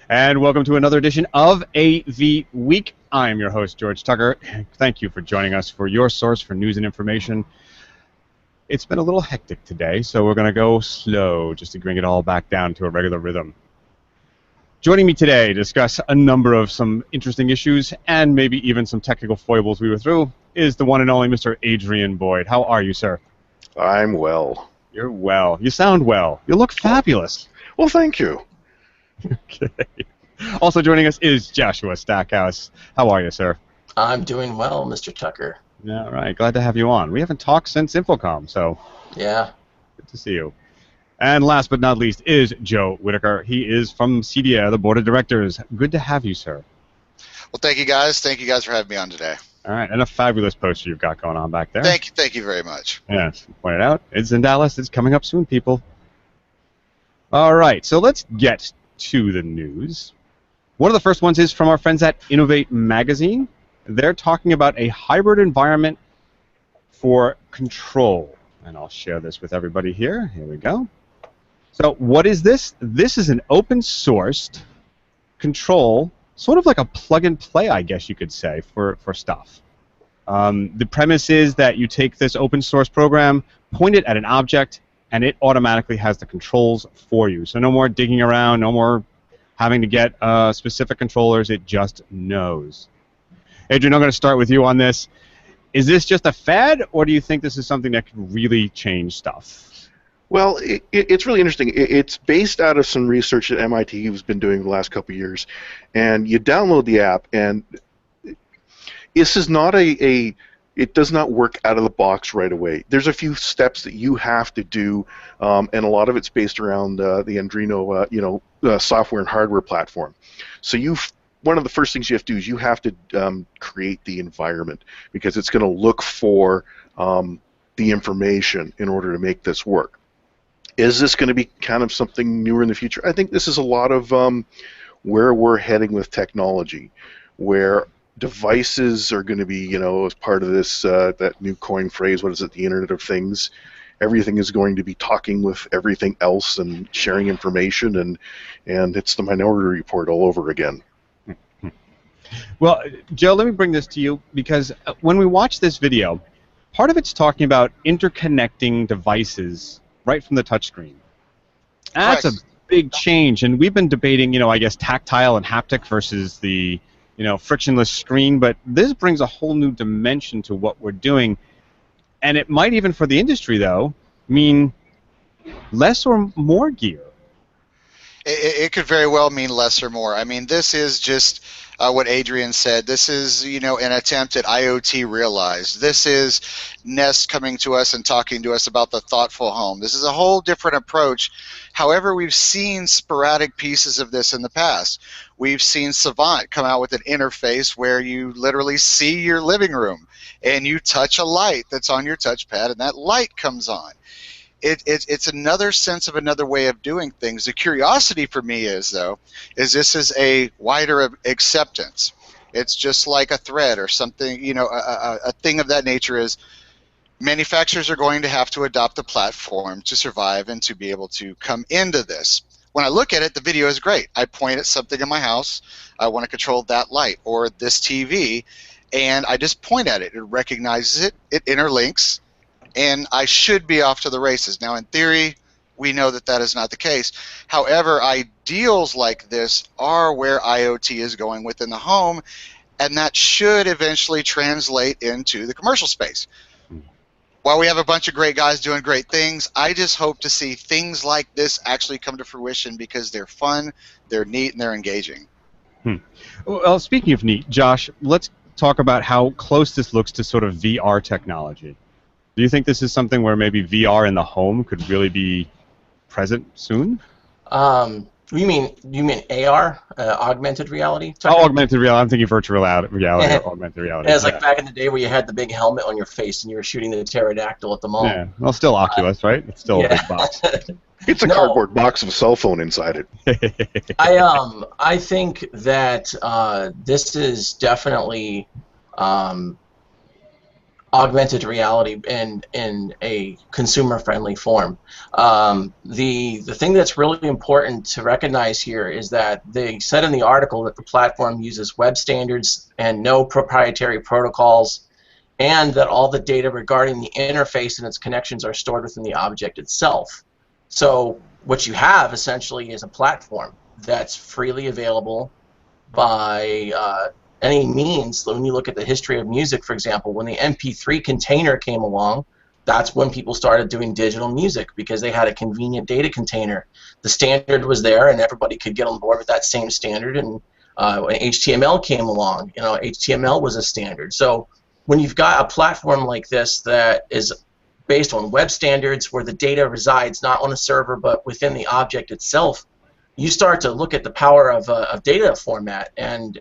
And welcome to another edition of AVWeek. I'm your host, George Tucker. Thank you for joining us for your source for news and information. It's been a little hectic today, so we're going to go slow just to bring it all back down to a regular rhythm. Joining me today to discuss a number of some interesting issues and maybe even some technical foibles we were through is the one and only Mr. Adrian Boyd. How are you, sir? I'm well. You're well. You sound well. You look fabulous. Well, thank you. Okay. Also joining us is Joshua Stackhouse. How are you, sir? I'm doing well, Mr. Tucker. All right. Glad to have you on. We haven't talked since Infocom, so yeah. Good to see you. And last but not least is Joe Whitaker. He is from CEDIA, the Board of Directors. Good to have you, sir. Well, thank you, guys. Thank you guys for having me on today. All right. And a fabulous poster you've got going on back there. Thank you very much. Yes. Pointed out. It's in Dallas. It's coming up soon, people. All right. So let's get to the news. One of the first ones is from our friends at Innovate Magazine. They're talking about a hybrid environment for control. And I'll share this with everybody here. Here we go. So what is this? This is an open-sourced control, sort of like a plug-and-play, I guess you could say, for stuff. The premise is that you take this open-source program, point it at an object, and it automatically has the controls for you. So no more digging around, no more having to get specific controllers. It just knows. Adrian, I'm going to start with you on this. Is this just a fad, or do you think this is something that could really change stuff? Well, it's really interesting. It's based out of some research that MIT has been doing the last couple of years. And you download the app, and this is not it does not work out of the box right away. There's a few steps that you have to do, and a lot of it's based around the Arduino, software and hardware platform. So one of the first things you have to do is you have to create the environment, because it's going to look for the information in order to make this work. Is this going to be kind of something newer in the future? I think this is a lot of where we're heading with technology, where devices are going to be, as part of this, that new coin phrase, what is it, the Internet of Things. Everything is going to be talking with everything else and sharing information, and it's the Minority Report all over again. Well, Joe, let me bring this to you, because when we watch this video, part of it's talking about interconnecting devices right from the touchscreen. That's a big change, and we've been debating, I guess, tactile and haptic versus the frictionless screen, but this brings a whole new dimension to what we're doing, and it might even, for the industry, though, mean less or more gear. It could very well mean less or more. I mean, this is just what Adrian said. This is, an attempt at IoT Realized. This is Nest coming to us and talking to us about the thoughtful home. This is a whole different approach. However, we've seen sporadic pieces of this in the past. We've seen Savant come out with an interface where you literally see your living room and you touch a light that's on your touchpad and that light comes on. It's another sense of another way of doing things. The curiosity for me is this is a wider acceptance. It's just like a thread or something, a thing of that nature is manufacturers are going to have to adopt a platform to survive and to be able to come into this. When I look at it, the video is great. I point at something in my house. I want to control that light or this TV, and I just point at it. It recognizes it. It interlinks. And I should be off to the races. Now, in theory, we know that that is not the case. However, ideals like this are where IoT is going within the home, and that should eventually translate into the commercial space. While we have a bunch of great guys doing great things, I just hope to see things like this actually come to fruition because they're fun, they're neat, and they're engaging. Well, speaking of neat, Josh, let's talk about how close this looks to sort of VR technology. Do you think this is something where maybe VR in the home could really be present soon? You mean AR, augmented reality? Oh, augmented reality. I'm thinking virtual reality or augmented reality. Yeah, it's like back in the day where you had the big helmet on your face and you were shooting the pterodactyl at the mall. Yeah, well, still Oculus, right? It's still a big box. It's a cardboard box with a cell phone inside it. I think that this is definitely augmented reality in a consumer-friendly form. The thing that's really important to recognize here is that they said in the article that the platform uses web standards and no proprietary protocols, and that all the data regarding the interface and its connections are stored within the object itself. So what you have essentially is a platform that's freely available by any means. When you look at the history of music, for example, when the MP3 container came along, that's when people started doing digital music, because they had a convenient data container. The standard was there, and everybody could get on board with that same standard. And when HTML came along, HTML was a standard. So when you've got a platform like this that is based on web standards, where the data resides not on a server but within the object itself, you start to look at the power of data format, and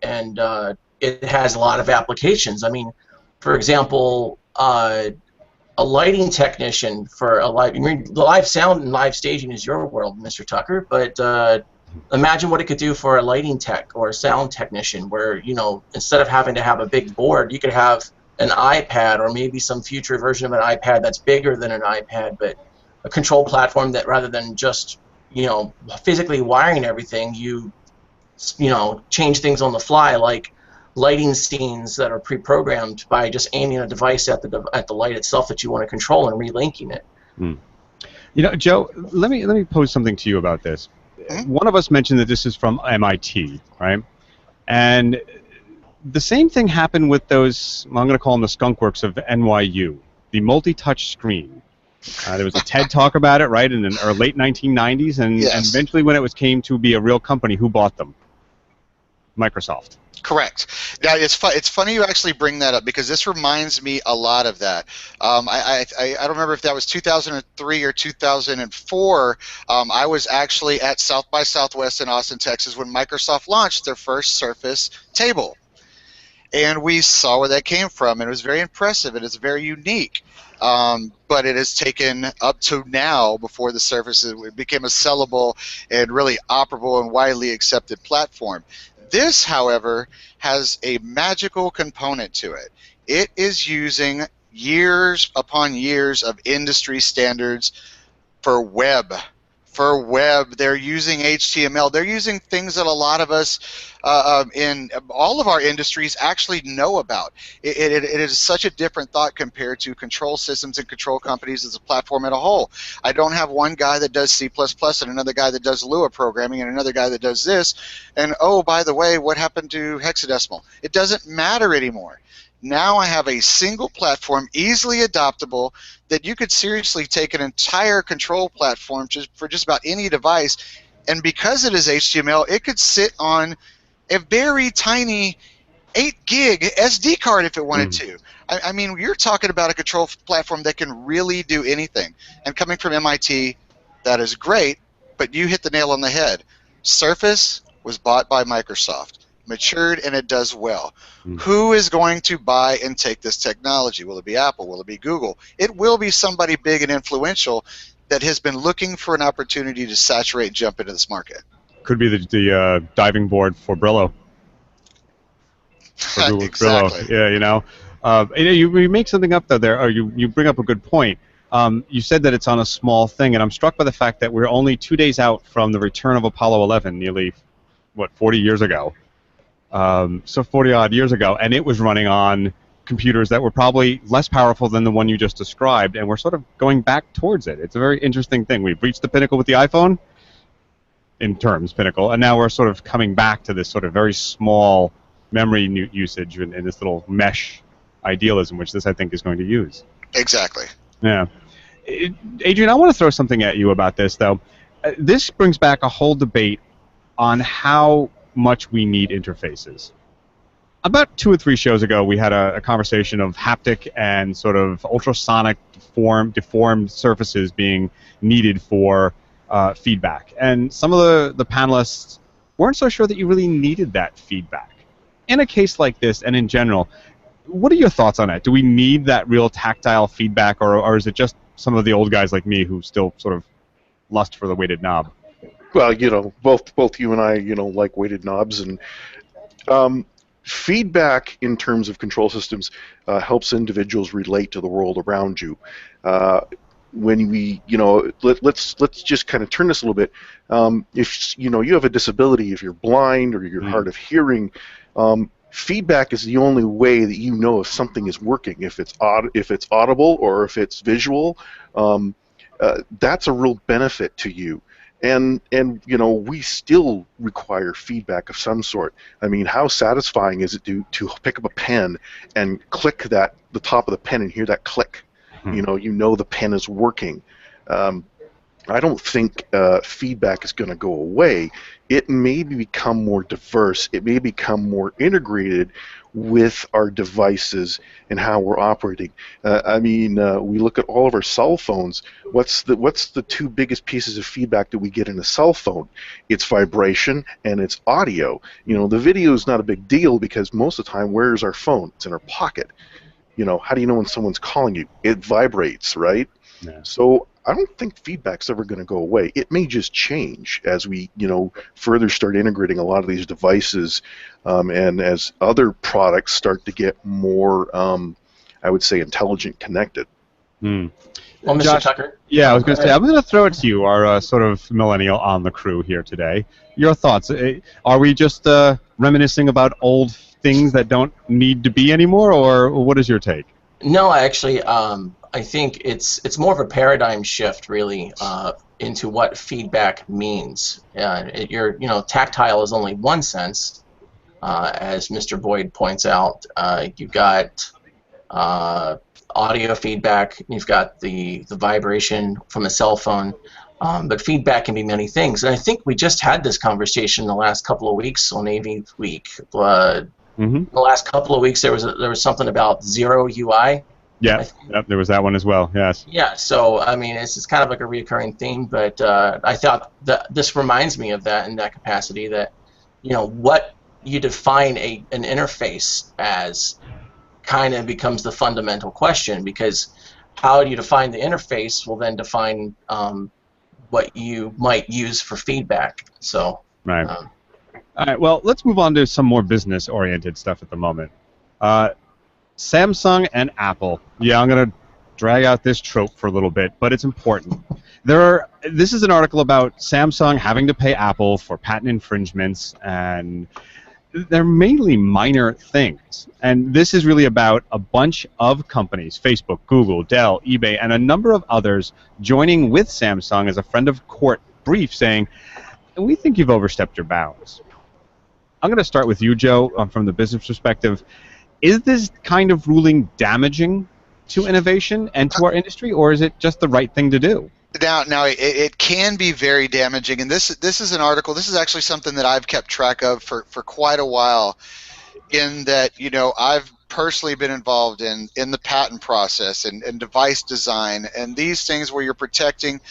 it has a lot of applications. I mean, for example, a lighting technician for the live sound and live staging is your world, Mr. Tucker, but imagine what it could do for a lighting tech or a sound technician, where, instead of having to have a big board, you could have an iPad, or maybe some future version of an iPad that's bigger than an iPad, but a control platform that, rather than just physically wiring everything, you change things on the fly, like lighting scenes that are pre-programmed by just aiming a device at the light itself that you want to control and relinking it. Joe, let me pose something to you about this. One of us mentioned that this is from MIT, right? And the same thing happened with those, I'm going to call them the skunkworks of NYU, the multi-touch screen. There was a TED talk about it, right, in the late 1990s, and eventually when it came to be a real company, who bought them? Microsoft. Correct. Now, it's funny you actually bring that up, because this reminds me a lot of that. I don't remember if that was 2003 or 2004. I was actually at South by Southwest in Austin, Texas, when Microsoft launched their first Surface table. And we saw where that came from, and it was very impressive, and it's very unique. But it has taken up to now, before the Surface became a sellable and really operable and widely accepted platform. This, however, has a magical component to it. It is using years upon years of industry standards for web. They're using HTML. They're using things that a lot of us in all of our industries actually know about. It is such a different thought compared to control systems and control companies as a platform as a whole. I don't have one guy that does C++ and another guy that does Lua programming and another guy that does this. And, oh, by the way, what happened to hexadecimal? It doesn't matter anymore. Now I have a single platform, easily adoptable, that you could seriously take an entire control platform for just about any device, and because it is HTML, it could sit on a very tiny 8 gig SD card if it wanted to. I mean, you're talking about a control platform that can really do anything. And coming from MIT, that is great, but you hit the nail on the head. Surface was bought by Microsoft, matured, and it does well. Who is going to buy and take this technology? Will it be Apple? Will it be Google? It will be somebody big and influential that has been looking for an opportunity to saturate and jump into this market. Could be the diving board for Brillo. For Google's Exactly. Brillo. Yeah, you make something up though there, or you bring up a good point. You said that it's on a small thing, and I'm struck by the fact that we're only 2 days out from the return of Apollo 11, nearly, 40 years ago. So 40-odd years ago, and it was running on computers that were probably less powerful than the one you just described, and we're sort of going back towards it. It's a very interesting thing. We've reached the pinnacle with the iPhone, in terms, pinnacle, and now we're sort of coming back to this sort of very small memory usage and this little mesh idealism, which this, I think, is going to use. Exactly. Yeah. Adrian, I want to throw something at you about this, though. This brings back a whole debate on how much we need interfaces. About 2 or 3 shows ago, we had a conversation of haptic and sort of ultrasonic deformed surfaces being needed for feedback. And some of the panelists weren't so sure that you really needed that feedback. In a case like this, and in general, what are your thoughts on that? Do we need that real tactile feedback, or is it just some of the old guys like me who still sort of lust for the weighted knob? Well, both you and I, like weighted knobs, and feedback in terms of control systems helps individuals relate to the world around you. When we, let's just kind of turn this a little bit. If you have a disability, if you're blind or you're hard of hearing, feedback is the only way that you know if something is working. If it's audible or if it's visual, that's a real benefit to you. And we still require feedback of some sort. I mean, how satisfying is it to pick up a pen and click the top of the pen and hear that click? You know the pen is working. I don't think feedback is going to go away. It may become more diverse. It may become more integrated with our devices and how we're operating. We look at all of our cell phones. What's the two biggest pieces of feedback that we get in a cell phone? It's vibration and it's audio. The video is not a big deal because most of the time, where is our phone? It's in our pocket. How do you know when someone's calling you? It vibrates, right? Yeah. So I don't think feedback's ever going to go away. It may just change as we, further start integrating a lot of these devices, and as other products start to get more, I would say, intelligent, connected. Well, Mr. Josh, Tucker? Yeah, I was going to say, I'm going to throw it to you, our sort of millennial on the crew here today. Your thoughts? Are we just reminiscing about old things that don't need to be anymore, or what is your take? No, actually, I think it's more of a paradigm shift, really, into what feedback means. Tactile is only one sense, as Mr. Boyd points out. You've got audio feedback. You've got the vibration from a cell phone. But feedback can be many things. And I think we just had this conversation in the last couple of weeks on AVWeek. The last couple of weeks, there was something about zero UI. Yeah, there was that one as well. Yes. Yeah. So it's kind of like a recurring theme, but I thought that this reminds me of that in that capacity. That what you define an interface as kind of becomes the fundamental question, because how you define the interface will then define what you might use for feedback. So. Right. All right, well, let's move on to some more business-oriented stuff at the moment. Samsung and Apple. Yeah, I'm going to drag out this trope for a little bit, but it's important. This is an article about Samsung having to pay Apple for patent infringements, and they're mainly minor things. And this is really about a bunch of companies, Facebook, Google, Dell, eBay, and a number of others joining with Samsung as a friend of court brief saying, we think you've overstepped your bounds. I'm going to start with you, Joe, from the business perspective. Is this kind of ruling damaging to innovation and to our industry, or is it just the right thing to do? Now it can be very damaging, and this is an article. This is actually something that I've kept track of for quite a while. In that, I've personally been involved in the patent process and device design and these things where you're protecting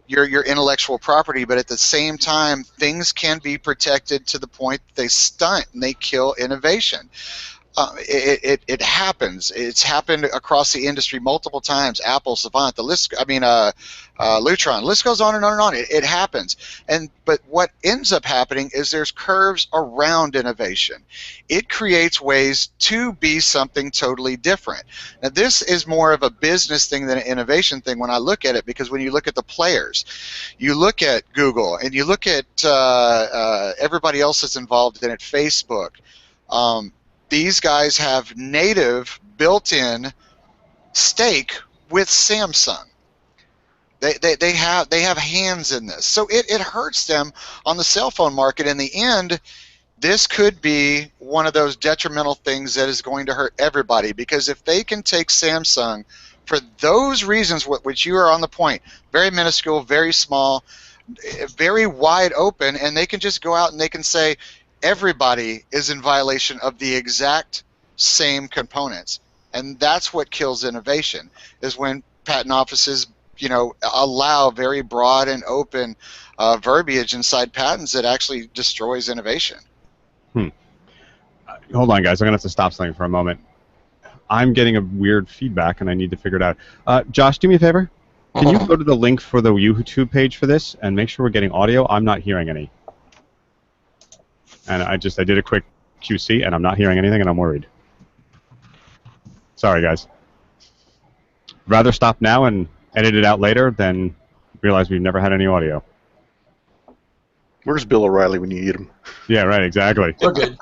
your intellectual property, but at the same time, things can be protected to the point that they stunt and they kill innovation. It happens. It's happened across the industry multiple times. Apple, Savant, Lutron. List goes on and on and on. It happens. But what ends up happening is there's curves around innovation. It creates ways to be something totally different. Now, this is more of a business thing than an innovation thing when I look at it, because when you look at the players, you look at Google and you look at everybody else that's involved in it, Facebook. These guys have native built-in stake with Samsung. They have hands in this, so it hurts them on the cell phone market. In the end, this could be one of those detrimental things that is going to hurt everybody, because if they can take Samsung for those reasons, which you are on the point, very minuscule, very small, very wide open, and they can just go out and they can say, everybody is in violation of the exact same components, and that's what kills innovation, is when patent offices allow very broad and open verbiage inside patents that actually destroys innovation. Hold on, guys. I'm going to have to stop something for a moment. I'm getting a weird feedback, and I need to figure it out. Josh, do me a favor. Can you go to the link for the YouTube page for this and make sure we're getting audio? I'm not hearing any. And I did a quick QC, and I'm not hearing anything, and I'm worried. Sorry, guys. Rather stop now and edit it out later than realize we've never had any audio. Where's Bill O'Reilly when you need him? Yeah, right, exactly. We're good.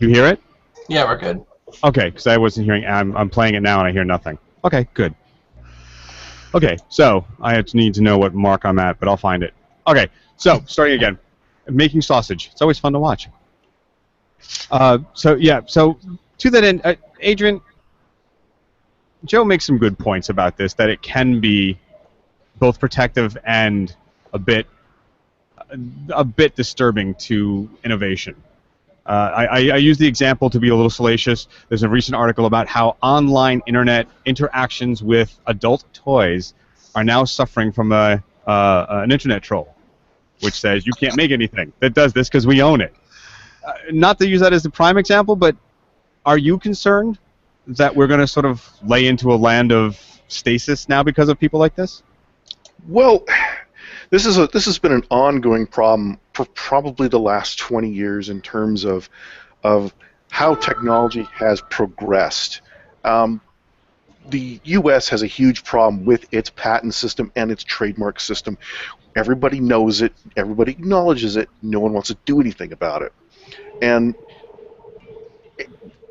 You hear it? Yeah, we're good. Okay, because I wasn't hearing. I'm playing it now and I hear nothing. Okay, good. Okay, so I need to know what mark I'm at, but I'll find it. Okay, so starting again, making sausage. It's always fun to watch. So to that end, Adrian, Joe makes some good points about this. That it can be both protective and a bit disturbing to innovation. I use the example to be a little salacious. There's a recent article about how online internet interactions with adult toys are now suffering from an internet troll, which says you can't make anything that does this because we own it. Not to use that as the prime example, but are you concerned that we're going to sort of lay into a land of stasis now because of people like this? Well, this has been an ongoing problem for probably the last 20 years in terms of how technology has progressed. The U.S. has a huge problem with its patent system and its trademark system. Everybody knows it. Everybody acknowledges it. No one wants to do anything about it. And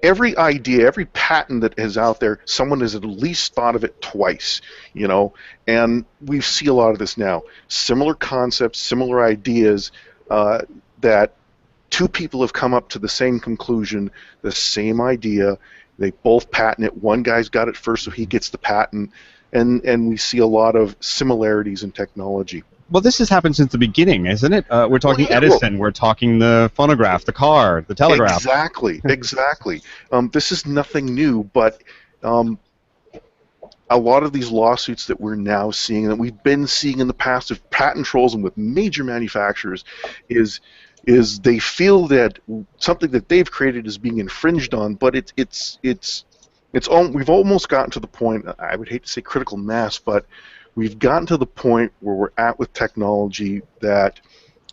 every idea, every patent that is out there, someone has at least thought of it twice, you know, and we see a lot of this now. Similar concepts, similar ideas that two people have come up to the same conclusion, the same idea. They both patent it. One guy's got it first, so he gets the patent, and we see a lot of similarities in technology. Well, this has happened since the beginning, isn't it? We're talking Edison, we're talking the phonograph, the car, the telegraph. Exactly, exactly. This is nothing new, but a lot of these lawsuits that we're now seeing, that we've been seeing in the past with patent trolls and with major manufacturers, is they feel that something that they've created is being infringed on, but we've almost gotten to the point, I would hate to say critical mass, but we've gotten to the point where we're at with technology that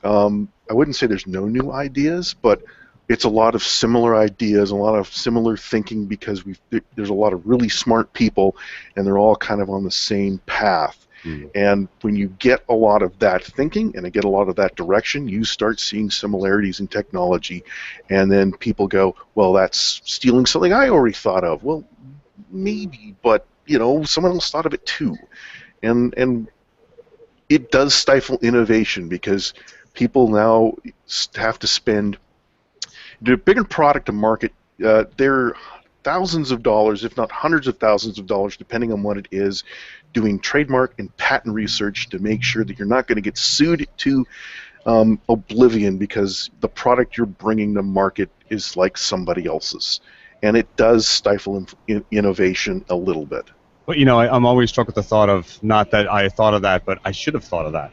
I wouldn't say there's no new ideas, but it's a lot of similar ideas, a lot of similar thinking, because there's a lot of really smart people, and they're all kind of on the same path. And when you get a lot of that thinking and get a lot of that direction, you start seeing similarities in technology, and then people go, well, that's stealing something I already thought of. Well, maybe, but you know, someone else thought of it too. And it does stifle innovation, because people now have to spend to bring a product to market. They're thousands of dollars, if not hundreds of thousands of dollars, depending on what it is, doing trademark and patent research to make sure that you're not going to get sued to oblivion because the product you're bringing to market is like somebody else's. And it does stifle innovation a little bit. But, you know, I'm always struck with the thought of, not that I thought of that, but I should have thought of that.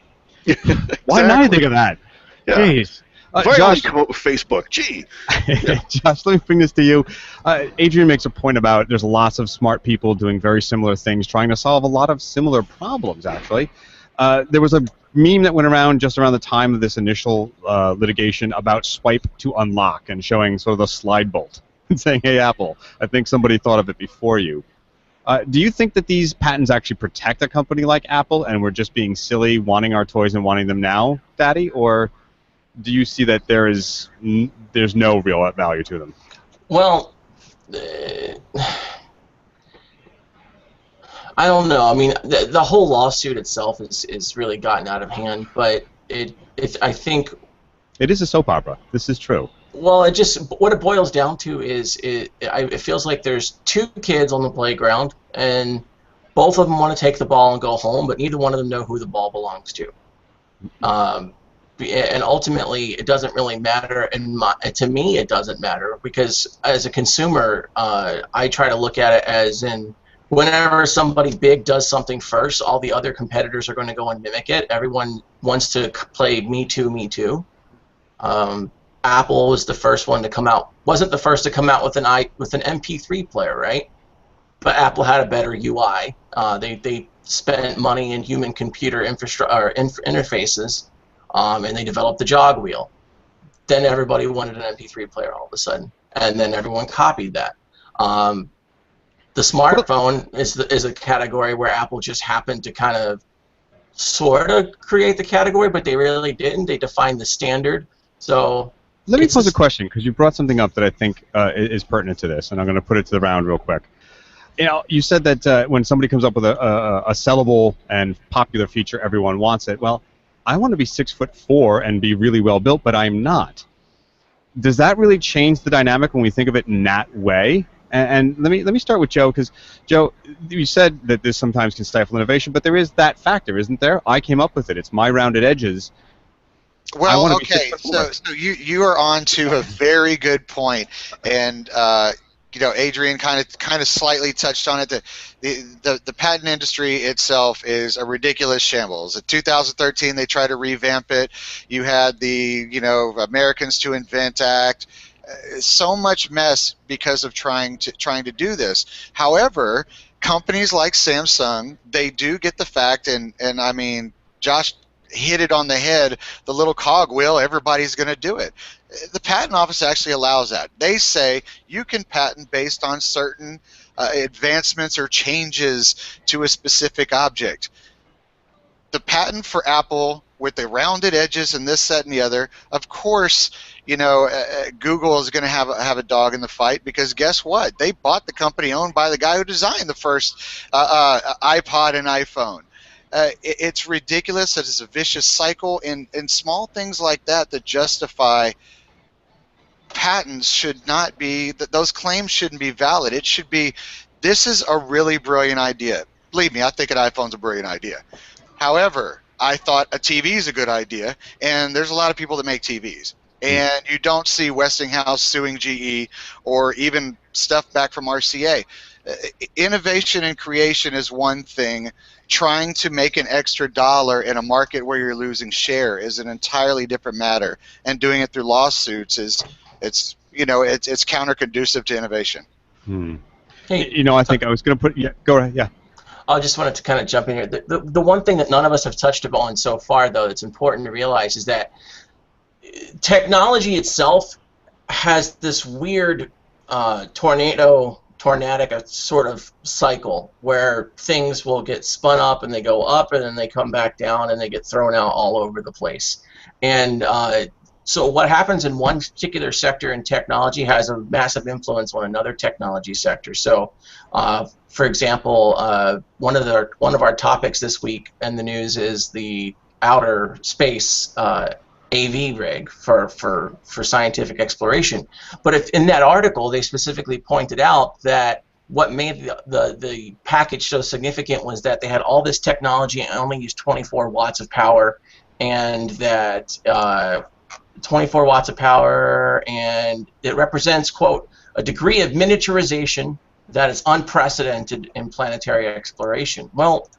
Why did I think of that? Yeah. Jeez. Josh, come up with Facebook. Gee. Yeah. Josh, let me bring this to you. Adrian makes a point about there's lots of smart people doing very similar things, trying to solve a lot of similar problems, actually. There was a meme that went around just around the time of this initial litigation about swipe to unlock and showing sort of the slide bolt and saying, hey, Apple, I think somebody thought of it before you. Do you think that these patents actually protect a company like Apple and we're just being silly, wanting our toys and wanting them now, Daddy? Or do you see that there's no real value to them? Well, I don't know. I mean, the whole lawsuit itself is really gotten out of hand, but I think it is a soap opera. This is true. Well, what it boils down to is it feels like there's two kids on the playground, and both of them want to take the ball and go home, but neither one of them know who the ball belongs to. And ultimately, it doesn't really matter. And to me, it doesn't matter, because as a consumer, I try to look at it as in whenever somebody big does something first, all the other competitors are going to go and mimic it. Everyone wants to play me too, me too. Apple was the first one to come out. Wasn't the first to come out with an MP3 player, right? But Apple had a better UI. They spent money in human-computer interfaces, and they developed the jog wheel. then everybody wanted an MP3 player all of a sudden, and then everyone copied that. The smartphone is a category where Apple just happened to kind of sort of create the category, but they really didn't. They defined the standard. So let me pose a question, because you brought something up that I think is pertinent to this, and I'm going to put it to the round real quick. You know, you said that when somebody comes up with a sellable and popular feature, everyone wants it. Well, I want to be 6'4" and be really well built, but I'm not. Does that really change the dynamic when we think of it in that way? And let me start with Joe, because Joe, you said that this sometimes can stifle innovation, but there is that factor, isn't there? I came up with it. It's my rounded edges. Well, okay, so you are on to a very good point, and you know, Adrian kind of slightly touched on it. The patent industry itself is a ridiculous shambles. In 2013, they tried to revamp it. You had the Americans to Invent Act. So much mess because of trying to do this. However, companies like Samsung, they do get the fact, and I mean, Josh hit it on the head, the little cogwheel, everybody's going to do it. The patent office actually allows that. They say you can patent based on certain advancements or changes to a specific object. The patent for Apple with the rounded edges and this, that, and the other, of course, Google is going to have a dog in the fight, because guess what? They bought the company owned by the guy who designed the first iPod and iPhone. It's ridiculous. It is a vicious cycle, and small things like that justify patents should not be, those claims shouldn't be valid. It should be, this is a really brilliant idea. Believe me, I think an iPhone's a brilliant idea. However, I thought a TV is a good idea, and there's a lot of people that make TVs. And you don't see Westinghouse suing GE or even stuff back from RCA. Innovation and creation is one thing. Trying to make an extra dollar in a market where you're losing share is an entirely different matter. And doing it through lawsuits it's counterconducive to innovation. Hey, I think I was going to put. Yeah, go ahead. Yeah. I just wanted to kind of jump in here. The one thing that none of us have touched upon so far, though, that's important to realize is that technology itself has this weird tornadic sort of cycle where things will get spun up and they go up and then they come back down and they get thrown out all over the place. And so what happens in one particular sector in technology has a massive influence on another technology sector. So, for example, one of our topics this week in the news is the outer space AV rig for scientific exploration. But if in that article they specifically pointed out that what made the package so significant was that they had all this technology and only used 24 watts of power, and that 24 watts of power, and it represents, quote, a degree of miniaturization that is unprecedented in planetary exploration. Well,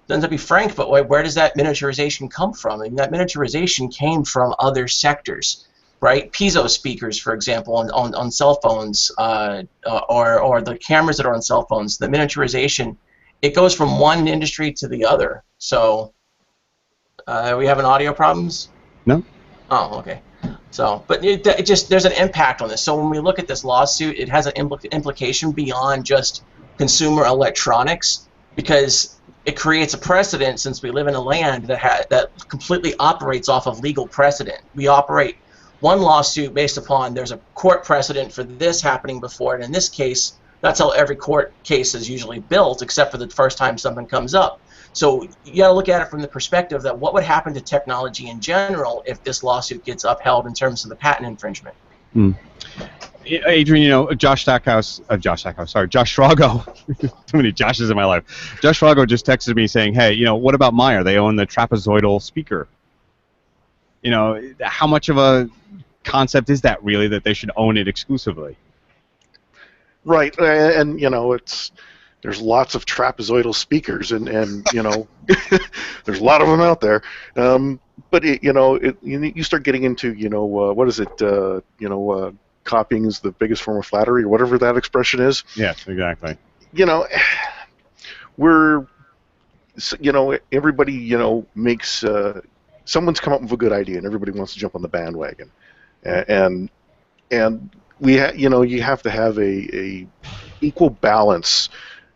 then to be frank, but where does that miniaturization come from? And that miniaturization came from other sectors, right? Piezo speakers, for example, on cell phones, or the cameras that are on cell phones. The miniaturization, it goes from one industry to the other. So, are we having audio problems? No. Oh, okay. So, but it just, there's an impact on this. So when we look at this lawsuit, it has an implication beyond just consumer electronics, because it creates a precedent, since we live in a land that completely operates off of legal precedent. We operate one lawsuit based upon there's a court precedent for this happening before, and in this case, that's how every court case is usually built, except for the first time something comes up. So you got to look at it from the perspective that what would happen to technology in general if this lawsuit gets upheld in terms of the patent infringement. Adrian, Josh Schrago, too many Joshes in my life. Josh Schrago just texted me saying, hey, what about Meyer? They own the trapezoidal speaker. How much of a concept is that really, that they should own it exclusively? Right, and there's lots of trapezoidal speakers, and there's a lot of them out there. But you start getting into what is it? Copying is the biggest form of flattery, or whatever that expression is. Yes, exactly. Everybody makes someone's come up with a good idea, and everybody wants to jump on the bandwagon. and you have to have a equal balance,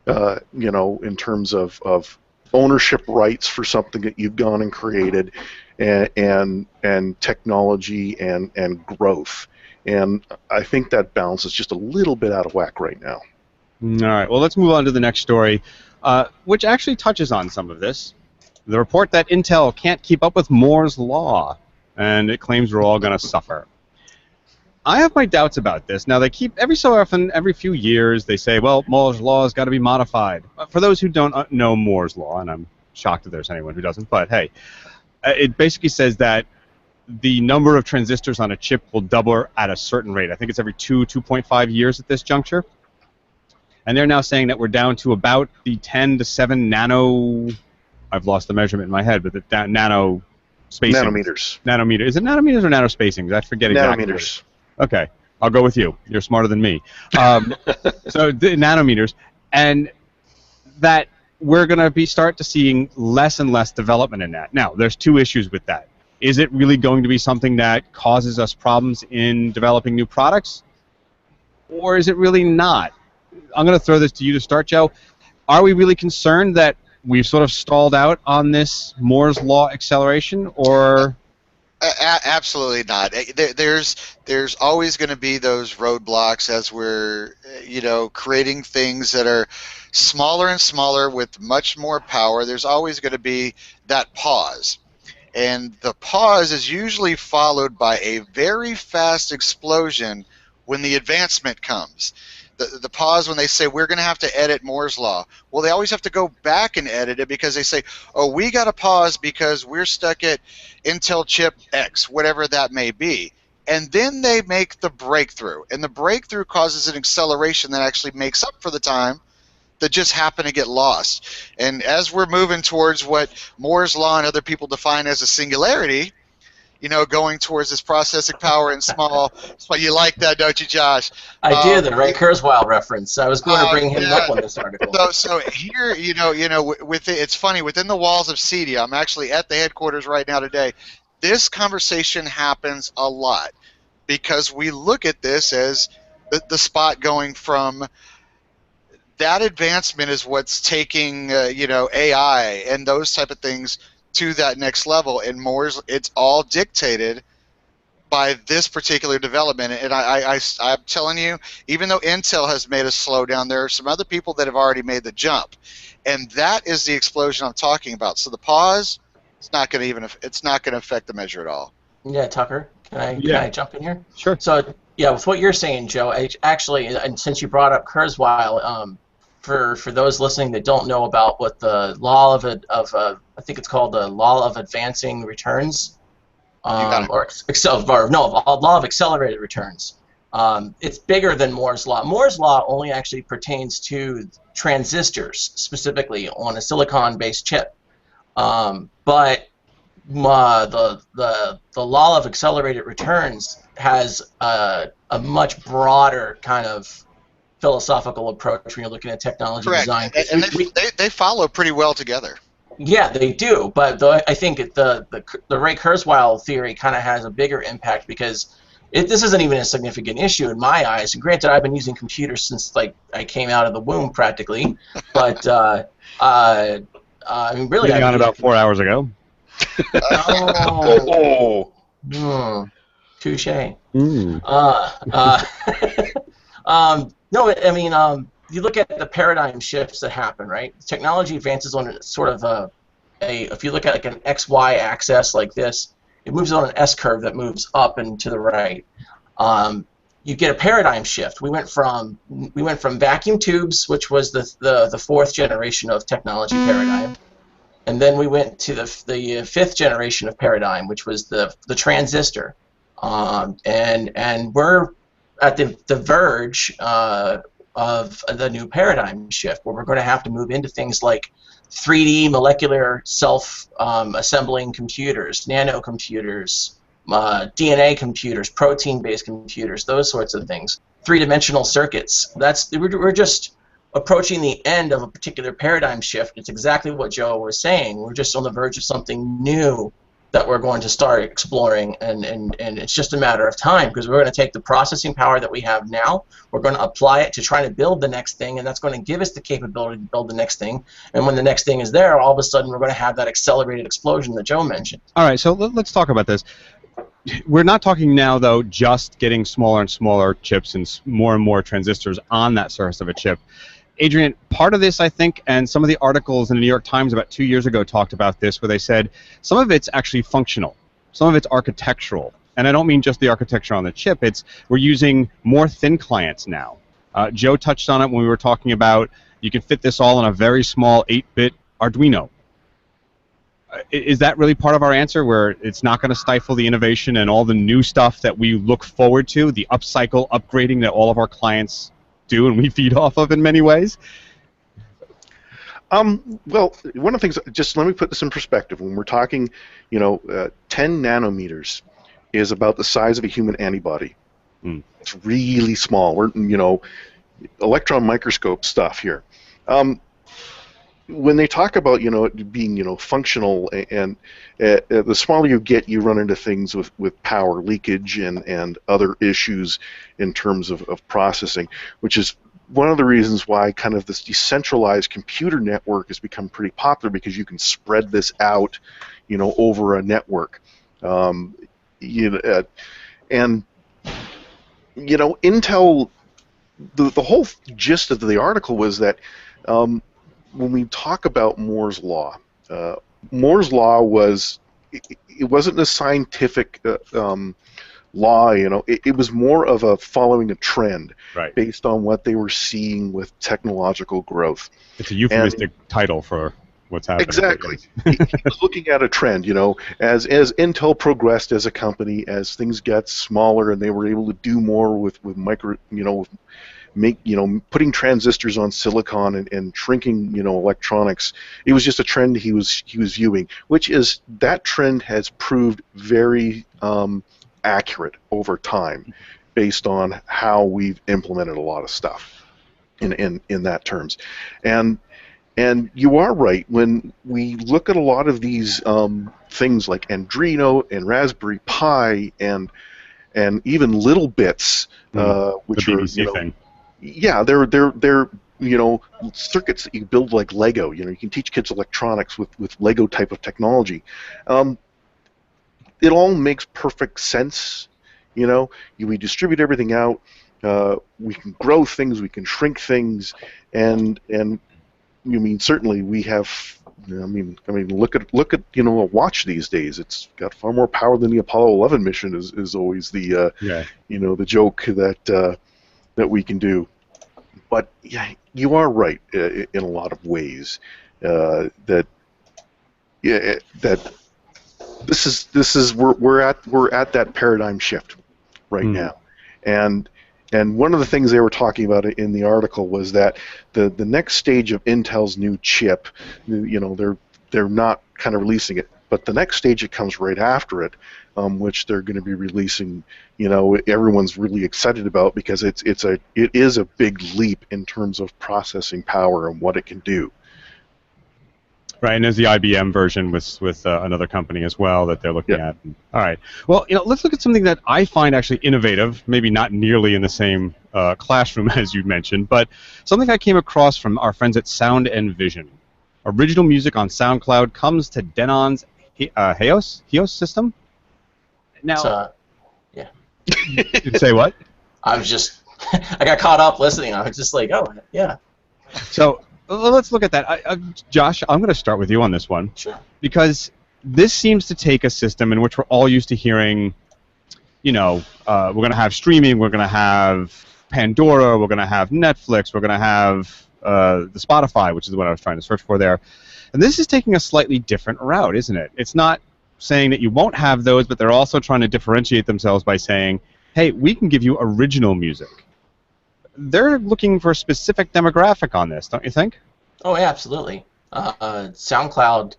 in terms of ownership rights for something that you've gone and created, and technology and growth. And I think that balance is just a little bit out of whack right now. All right. Well, let's move on to the next story, which actually touches on some of this. The report that Intel can't keep up with Moore's Law, and it claims we're all going to suffer. I have my doubts about this. Now, they keep, every so often, every few years, they say, well, Moore's Law has got to be modified. For those who don't know Moore's Law, and I'm shocked that there's anyone who doesn't, but hey, it basically says that the number of transistors on a chip will double at a certain rate. I think it's every 2.5 years at this juncture. And they're now saying that we're down to about the 10 to 7 nano, I've lost the measurement in my head, but the nano spacing. Nanometers. Nanometer. Is it nanometers or nano spacings? I forget exactly. Nanometers. Okay, I'll go with you. You're smarter than me. So the nanometers, and that we're going to start to seeing less and less development in that. Now, there's two issues with that. Is it really going to be something that causes us problems in developing new products, or is it really not? I'm going to throw this to you to start, Joe. Are we really concerned that we've sort of stalled out on this Moore's Law acceleration, or? Absolutely not. There's always going to be those roadblocks as we're creating things that are smaller and smaller with much more power. There's always going to be that pause, and the pause is usually followed by a very fast explosion when the advancement comes. The pause when they say we're going to have to edit Moore's Law. Well, they always have to go back and edit it because they say, oh, we got to pause because we're stuck at Intel chip X, whatever that may be. And then they make the breakthrough. And the breakthrough causes an acceleration that actually makes up for the time that just happened to get lost. And as we're moving towards what Moore's Law and other people define as a singularity, going towards this processing power and small. You like that, don't you, Josh? I do, the Ray Kurzweil reference. I was going to bring him up on this article. So here, it's funny, within the walls of CEDIA, I'm actually at the headquarters right now today, this conversation happens a lot because we look at this as the spot going from that advancement is what's taking, AI and those type of things to that next level, and it's all dictated by this particular development. And I'm telling you, even though Intel has made a slowdown, there are some other people that have already made the jump, and that is the explosion I'm talking about. So the pause, it's not going to affect the measure at all. Yeah, Tucker, can I jump in here? Sure. So yeah, with what you're saying, Joe, actually, and since you brought up Kurzweil, for those listening that don't know about what the law of I think it's called the law of advancing returns, law of accelerated returns. It's bigger than Moore's Law. Moore's Law only actually pertains to transistors, specifically on a silicon-based chip. But the law of accelerated returns has a much broader kind of philosophical approach when you're looking at technology Correct. design. And they follow pretty well together. Yeah, they do, but I think the Ray Kurzweil theory kind of has a bigger impact because this isn't even a significant issue in my eyes. And granted, I've been using computers since I came out of the womb practically, but I mean, really, getting on about 4 hours ago. Touche. No, I mean, you look at the paradigm shifts that happen, right? Technology advances on sort of if you look at like an XY axis like this, it moves on an S curve that moves up and to the right. You get a paradigm shift. We went from vacuum tubes, which was the fourth generation of technology paradigm, and then we went to the fifth generation of paradigm, which was the transistor, and we're at the verge of the new paradigm shift, where we're going to have to move into things like 3D molecular self-assembling computers, nanocomputers, DNA computers, protein-based computers, those sorts of things. Three-dimensional circuits. We're just approaching the end of a particular paradigm shift. It's exactly what Joe was saying. We're just on the verge of something new that we're going to start exploring, and it's just a matter of time, because we're going to take the processing power that we have now, we're going to apply it to try to build the next thing, and that's going to give us the capability to build the next thing, and when the next thing is there, all of a sudden we're going to have that accelerated explosion that Joe mentioned. All right, so let's talk about this. We're not talking now, though, just getting smaller and smaller chips and more transistors on that surface of a chip. Adrian, part of this, I think, and some of the articles in the New York Times about 2 years ago talked about this, where they said some of it's actually functional, some of it's architectural. And I don't mean just the architecture on the chip. It's we're using more thin clients now. Joe touched on it when we were talking about you can fit this all in a very small 8-bit Arduino. Is that really part of our answer, where it's not going to stifle the innovation and all the new stuff that we look forward to, the upcycle, upgrading that all of our clients do and we feed off of in many ways? Well, one of the things, just let me put this in perspective. When we're talking, 10 nanometers is about the size of a human antibody. It's really small. We're, electron microscope stuff here. When they talk about, it being, functional, and the smaller you get, you run into things with power leakage and other issues in terms of processing, which is one of the reasons why kind of this decentralized computer network has become pretty popular, because you can spread this out, over a network. Intel, the whole gist of the article was that when we talk about Moore's Law was, it wasn't a scientific law, it was more of a following a trend, right, based on what they were seeing with technological growth. It's a euphemistic title for what's happening. Exactly. He was looking at a trend, as Intel progressed as a company, as things got smaller and they were able to do more with micro, putting transistors on silicon and shrinking, electronics. It was just a trend he was viewing, which is that trend has proved very accurate over time, based on how we've implemented a lot of stuff in that terms. And you are right, when we look at a lot of these things like Arduino and Raspberry Pi and even little bits, which the are BBC thing. Yeah, they're circuits that you build like Lego. You can teach kids electronics with Lego type of technology. It all makes perfect sense. We distribute everything out. We can grow things. We can shrink things, and certainly we have. Look at a watch these days. It's got far more power than the Apollo 11 mission. Is always the the joke that we can do. But yeah, you are right in a lot of ways that this is we're at that paradigm shift right now, and one of the things they were talking about in the article was that the next stage of Intel's new chip, they're not kind of releasing it, but the next stage that comes right after it, which they're going to be releasing, everyone's really excited about, because it is a big leap in terms of processing power and what it can do. Right, and there's the IBM version with another company as well that they're looking at. All right. Well, let's look at something that I find actually innovative, maybe not nearly in the same classroom as you mentioned, but something I came across from our friends at Sound and Vision. Original music on SoundCloud comes to Denon's Heos system. Now, say what? I was just, I got caught up listening. I was just like, oh, yeah. So let's look at that. Josh, I'm going to start with you on this one. Sure. Because this seems to take a system in which we're all used to hearing, we're going to have streaming, we're going to have Pandora, we're going to have Netflix, we're going to have the Spotify, which is what I was trying to search for there. And this is taking a slightly different route, isn't it? It's not saying that you won't have those, but they're also trying to differentiate themselves by saying, hey, we can give you original music. They're looking for a specific demographic on this, don't you think? Oh, yeah, absolutely. SoundCloud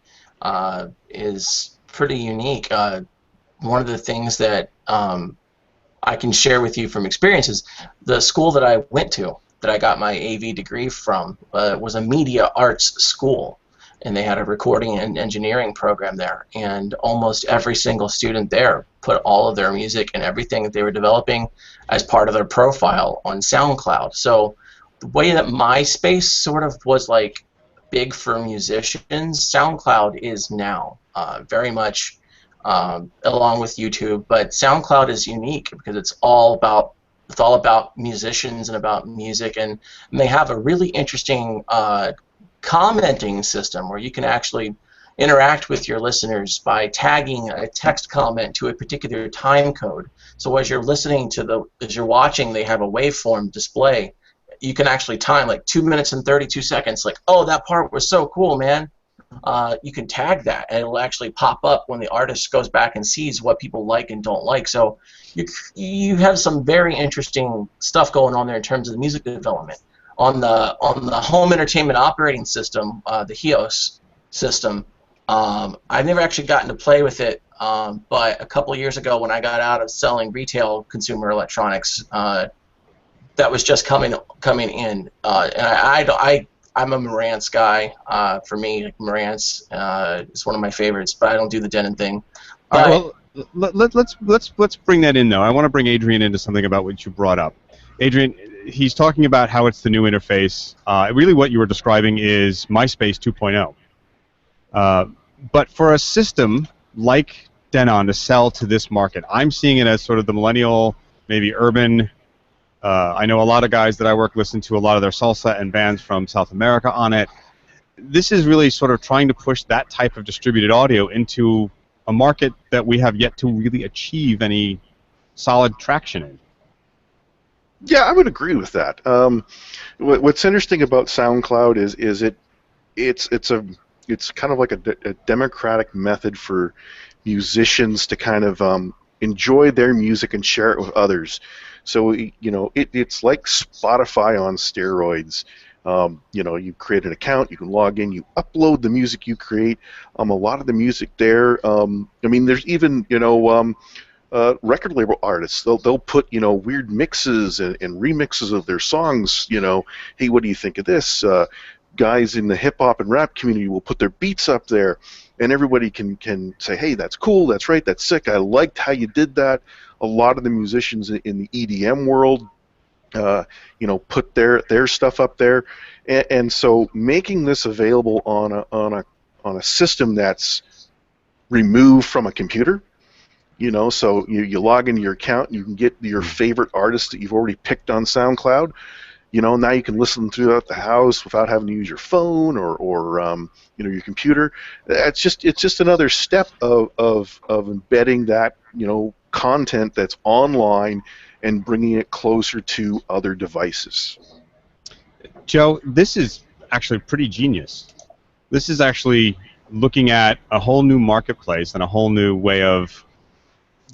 is pretty unique. One of the things that I can share with you from experience is the school that I went to, that I got my AV degree from, was a media arts school. and they had a recording and engineering program there, and almost every single student there put all of their music and everything that they were developing as part of their profile on SoundCloud. So the way that MySpace sort of was like big for musicians, SoundCloud is now very much along with YouTube. But SoundCloud is unique because it's all about musicians and about music, and they have a really interesting commenting system where you can actually interact with your listeners by tagging a text comment to a particular time code. So as you're as you're watching, they have a waveform display. You can actually time like 2 minutes and 32 seconds. Like, oh, that part was so cool, man. You can tag that, and it'll actually pop up when the artist goes back and sees what people like and don't like. So you have some very interesting stuff going on there in terms of the music development. On the home entertainment operating system, the HEOS system, I've never actually gotten to play with it, but a couple of years ago when I got out of selling retail consumer electronics, that was just coming in, and I'm a Marantz guy. For me, like, Marantz is one of my favorites, but I don't do the Denon thing. All right, well, let's bring that in though. I want to bring Adrian into something about what you brought up. Adrian, he's talking about how it's the new interface. Really, what you were describing is MySpace 2.0. But for a system like Denon to sell to this market, I'm seeing it as sort of the millennial, maybe urban. I know a lot of guys that I work listen to a lot of their salsa and bands from South America on it. This is really sort of trying to push that type of distributed audio into a market that we have yet to really achieve any solid traction in. Yeah, I would agree with that. What's interesting about SoundCloud is it's kind of like a democratic method for musicians to kind of enjoy their music and share it with others. So it's like Spotify on steroids. You create an account, you can log in, you upload the music you create. A lot of the music there. There's even record label artists. They'll put weird mixes and remixes of their songs. Hey, what do you think of this? Guys in the hip hop and rap community will put their beats up there, and everybody can say, hey, that's cool, that's right, that's sick, I liked how you did that. A lot of the musicians in the EDM world, put their stuff up there, and so making this available on a system that's removed from a computer. So you log into your account, you can get your favorite artists that you've already picked on SoundCloud. Now you can listen throughout the house without having to use your phone or your computer. It's just another step of embedding that content that's online and bringing it closer to other devices. Joe, this is actually pretty genius. This is actually looking at a whole new marketplace and a whole new way of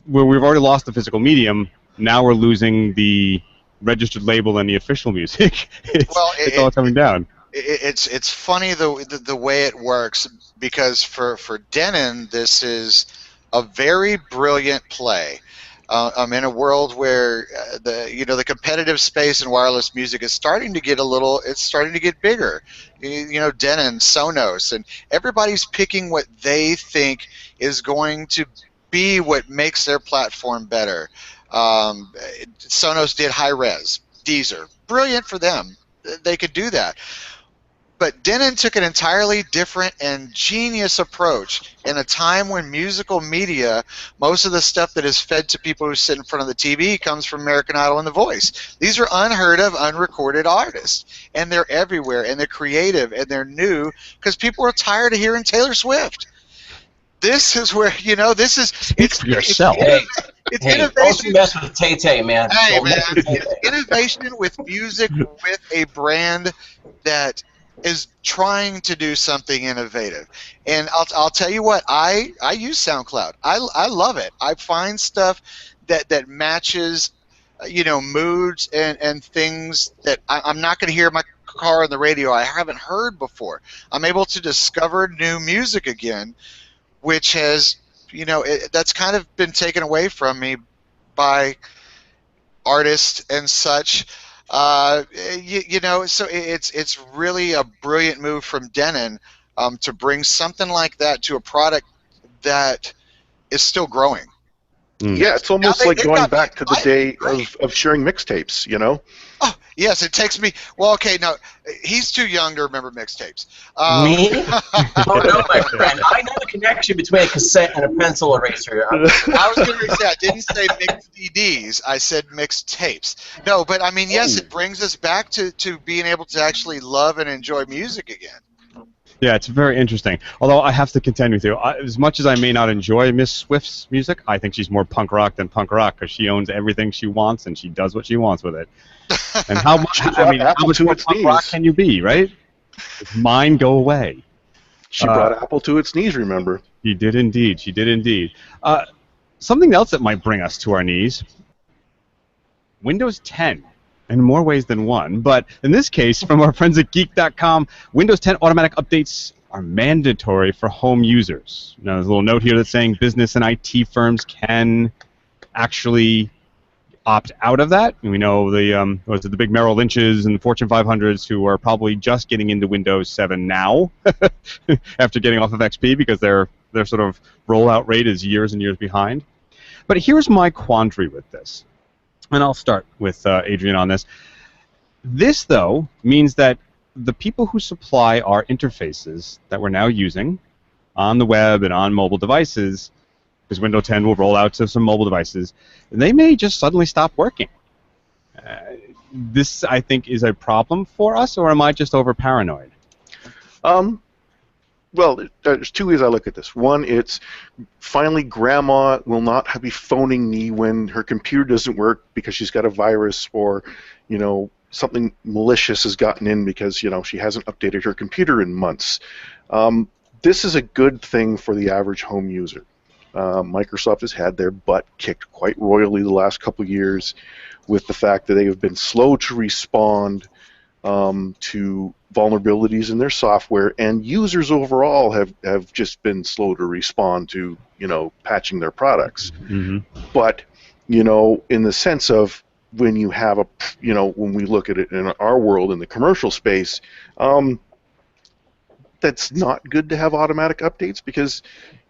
where we've already lost the physical medium. Now we're losing the registered label and the official music. It's all coming down. It's funny the way it works, because for Denon, this is a very brilliant play. I'm in a world where the competitive space in wireless music is starting to get bigger. Denon, Sonos, and everybody's picking what they think is going to be what makes their platform better. Sonos did high res. Deezer, brilliant for them. They could do that. But Denon took an entirely different and genius approach in a time when musical media, most of the stuff that is fed to people who sit in front of the TV comes from American Idol and The Voice. These are unheard of, unrecorded artists, and they're everywhere, and they're creative, and they're new, because people are tired of hearing Taylor Swift. This is where, this is... Speak for yourself. It's innovation. Don't mess with Tay-Tay, man. Hey, man, it's innovation with music, with a brand that is trying to do something innovative. And I'll tell you what, I use SoundCloud. I love it. I find stuff that matches, moods and things that I'm not going to hear in my car on the radio I haven't heard before. I'm able to discover new music again, which has, that's kind of been taken away from me by artists and such. So it's really a brilliant move from Denon. to bring something like that to a product that is still growing. Yeah, it's almost like going back to the day of sharing mixtapes, you know? Oh, yes, it takes me. Well, okay, no, he's too young to remember mixtapes. Me? Oh no, my friend. I know the connection between a cassette and a pencil eraser. I was going to say, I didn't say mixed CDs. I said mixed tapes. No, but I mean, yes, it brings us back to being able to actually love and enjoy music again. Yeah, it's very interesting. Although I have to contend with you, as much as I may not enjoy Miss Swift's music, I think she's more punk rock than punk rock because she owns everything she wants and she does what she wants with it. And how much? I mean, how much more punk rock can you be, right? Mine go away. She brought Apple to its knees. Remember? She did indeed. She did indeed. Something else that might bring us to our knees: Windows 10. In more ways than one, but in this case, from our friends at Geek.com, Windows 10 automatic updates are mandatory for home users. Now, there's a little note here that's saying business and IT firms can actually opt out of that. And we know the big Merrill Lynches and the Fortune 500s who are probably just getting into Windows 7 now after getting off of XP because their sort of rollout rate is years and years behind. But here's my quandary with this. And I'll start with Adrian on this. This, though, means that the people who supply our interfaces that we're now using on the web and on mobile devices, because Windows 10 will roll out to some mobile devices, they may just suddenly stop working. This, I think, is a problem for us, or am I just over-paranoid? Well, there's two ways I look at this. One, it's finally Grandma will not be phoning me when her computer doesn't work because she's got a virus or, you know, something malicious has gotten in because, you know, she hasn't updated her computer in months. This is a good thing for the average home user. Microsoft has had their butt kicked quite royally the last couple of years with the fact that they have been slow to respond to vulnerabilities in their software, and users overall have just been slow to respond to, you know, patching their products. Mm-hmm. But, you know, in the sense of when you have a, you know, when we look at it in our world in the commercial space, that's not good to have automatic updates because,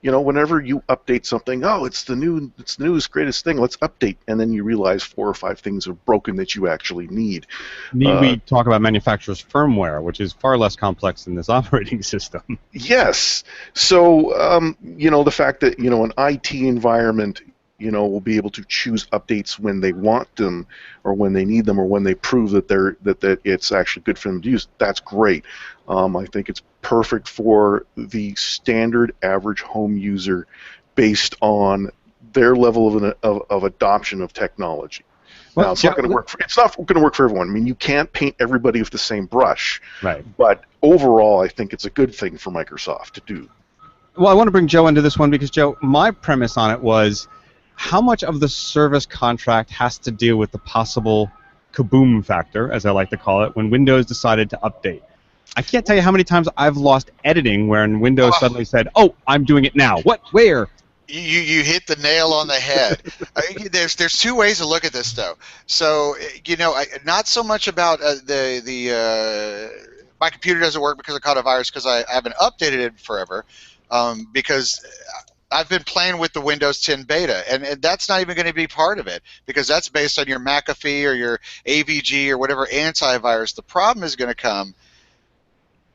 you know, whenever you update something, oh, it's the newest greatest thing, let's update, and then you realize 4 or 5 things are broken that you actually need. Need we talk about manufacturer's firmware, which is far less complex than this operating system? Yes. So, you know, the fact that, you know, an IT environment, you know, will be able to choose updates when they want them, or when they need them, or when they prove that that it's actually good for them to use. That's great. I think it's perfect for the standard average home user, based on their level of adoption of technology. Now, it's not going to work. It's not going to work for everyone. I mean, you can't paint everybody with the same brush. Right. But overall, I think it's a good thing for Microsoft to do. Well, I want to bring Joe into this one because, Joe, my premise on it was how much of the service contract has to deal with the possible kaboom factor, as I like to call it, when Windows decided to update. I can't tell you how many times I've lost editing when Windows suddenly said, "Oh, I'm doing it now." What? Where? You hit the nail on the head. There's 2 ways to look at this, though. So, you know, not so much about my computer doesn't work because I caught a virus because I haven't updated it forever, because I've been playing with the Windows 10 beta, and that's not even going to be part of it because that's based on your McAfee or your AVG or whatever antivirus. The problem is going to come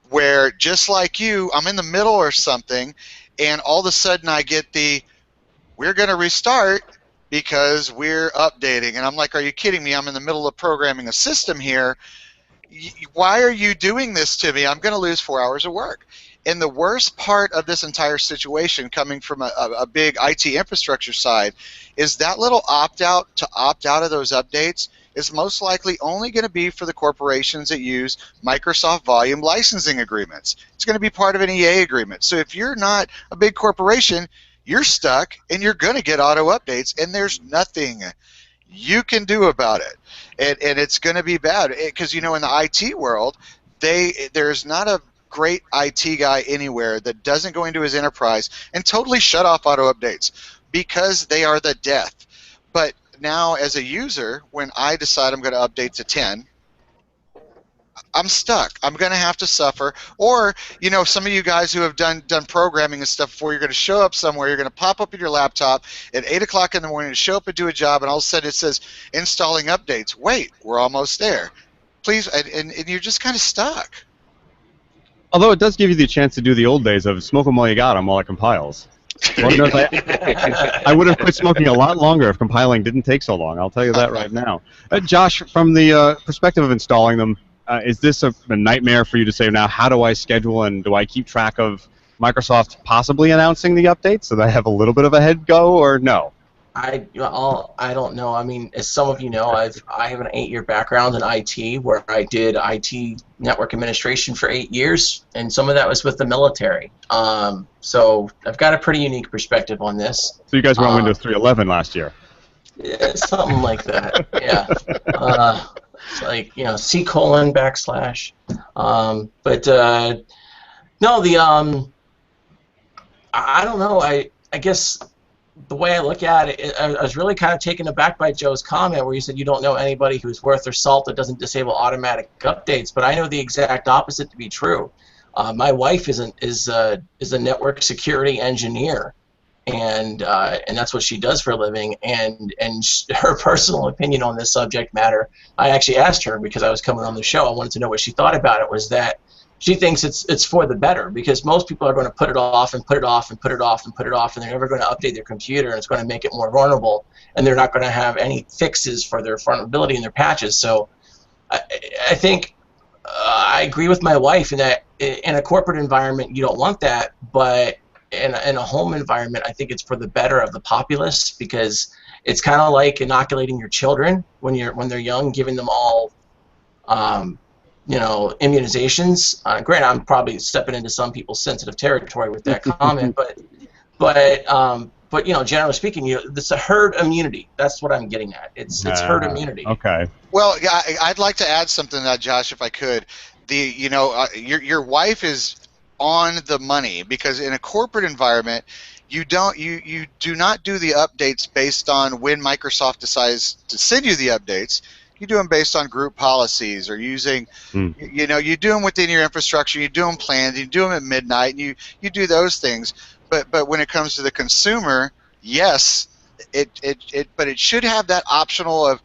where, just like you, I'm in the middle or something, and all of a sudden I get we're going to restart because we're updating. And I'm like, are you kidding me? I'm in the middle of programming a system here. Why are you doing this to me? I'm going to lose 4 hours of work. And the worst part of this entire situation, coming from a big IT infrastructure side, is that little opt-out to opt out of those updates is most likely only going to be for the corporations that use Microsoft volume licensing agreements. It's going to be part of an EA agreement. So if you're not a big corporation, you're stuck and you're going to get auto updates, and there's nothing you can do about it. And it's going to be bad because, you know, in the IT world, there's not a great IT guy anywhere that doesn't go into his enterprise and totally shut off auto updates because they are the death. But now, as a user, when I decide I'm going to update to 10, I'm stuck. I'm going to have to suffer. Or, you know, some of you guys who have done programming and stuff before, you're going to show up somewhere, you're going to pop up in your laptop at 8 o'clock in the morning to show up and do a job, and all of a sudden it says installing updates. Wait, we're almost there. Please, and you're just kind of stuck. Although it does give you the chance to do the old days of smoke them while you got them while it compiles. Lord knows I would have quit smoking a lot longer if compiling didn't take so long. I'll tell you that right now. Josh, from the perspective of installing them, is this a nightmare for you to say now, how do I schedule and do I keep track of Microsoft possibly announcing the updates so that I have a little bit of a head go, or no? I don't know. I mean, as some of you know, I have an 8-year background in IT, where I did IT network administration for 8 years, and some of that was with the military. So I've got a pretty unique perspective on this. So you guys were on Windows 3.11 last year. Yeah, something like that. Yeah. It's like, you know, C:/. But no, I don't know. I guess the way I look at it, I was really kind of taken aback by Joe's comment where he said you don't know anybody who's worth their salt that doesn't disable automatic updates. But I know the exact opposite to be true. My wife is a network security engineer, and that's what she does for a living. And her personal opinion on this subject matter, I actually asked her because I was coming on the show. I wanted to know what she thought about it. Was that she thinks it's for the better, because most people are going to put it off and put it off and put it off and put it off, and they're never going to update their computer, and it's going to make it more vulnerable, and they're not going to have any fixes for their vulnerability in their patches. So I think I agree with my wife in that in a corporate environment you don't want that, but in a home environment I think it's for the better of the populace, because it's kind of like inoculating your children when they're young, giving them all you know, immunizations. Granted, I'm probably stepping into some people's sensitive territory with that comment, but you know, generally speaking, it's a herd immunity. That's what I'm getting at. It's herd immunity. Okay. Well, yeah, I'd like to add something to that, Josh, if I could. Your wife is on the money, because in a corporate environment, you do not do the updates based on when Microsoft decides to send you the updates. You do them based on group policies, or using, you know, you do them within your infrastructure. You do them planned. You do them at midnight. And you do those things. But when it comes to the consumer, yes, but it should have that optional of,